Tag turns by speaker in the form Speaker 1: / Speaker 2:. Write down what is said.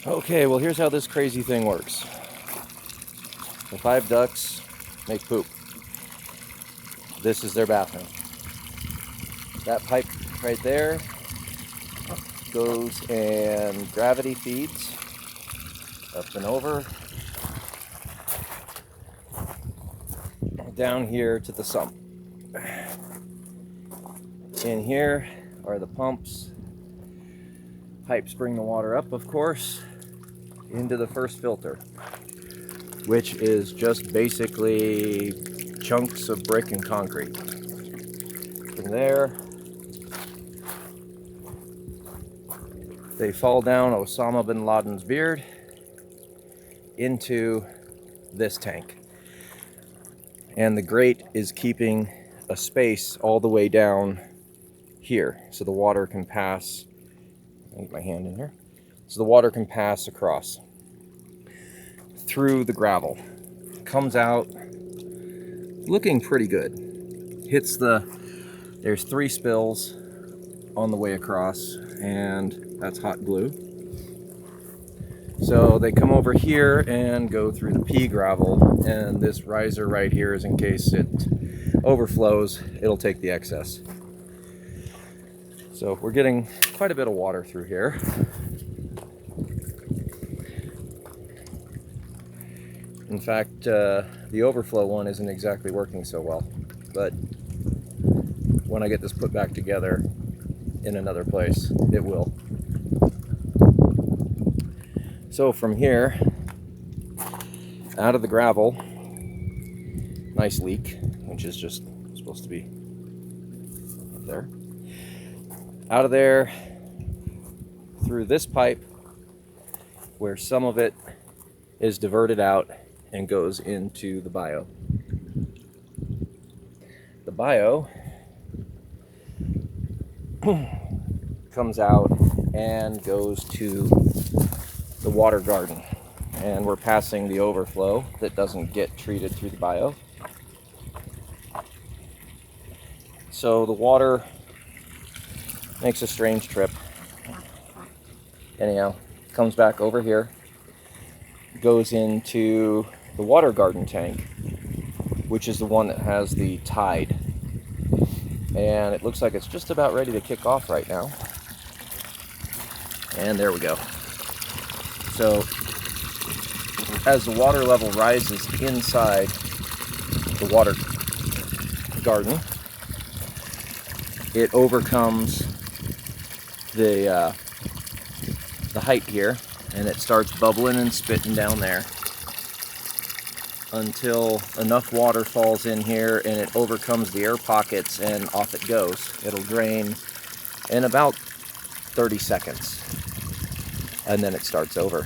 Speaker 1: Okay, well here's how this crazy thing works. The 5 ducks make poop. This is their bathroom. That pipe right there goes and gravity feeds up and over down here to the sump. In here are the pumps. Pipes bring the water up, of course, into the first filter, which is just basically chunks of brick and concrete. From there, they fall down Osama bin Laden's beard into this tank. And the grate is keeping a space all the way down here so the water can pass. I'll get my hand in here. So the water can pass across through the gravel. Comes out looking pretty good. Hits there's 3 spills on the way across, and that's hot glue. So they come over here and go through the pea gravel, and this riser right here is in case it overflows, it'll take the excess. So we're getting quite a bit of water through here. In fact, the overflow one isn't exactly working so well, but when I get this put back together in another place, it will. So from here, out of the gravel, nice leak, which is just supposed to be up there. Out of there, through this pipe, where some of it is diverted out and goes into the bio. The bio comes out and goes to the water garden, and we're passing the overflow that doesn't get treated through the bio. So the water makes a strange trip. Anyhow, comes back over here, goes into the water garden tank, which is the one that has the tide. And it looks like it's just about ready to kick off right now. And there we go. So as the water level rises inside the water garden, it overcomes the height here, and it starts bubbling and spitting down there until enough water falls in here and it overcomes the air pockets, and off it goes. It'll drain in about 30 seconds, and then it starts over.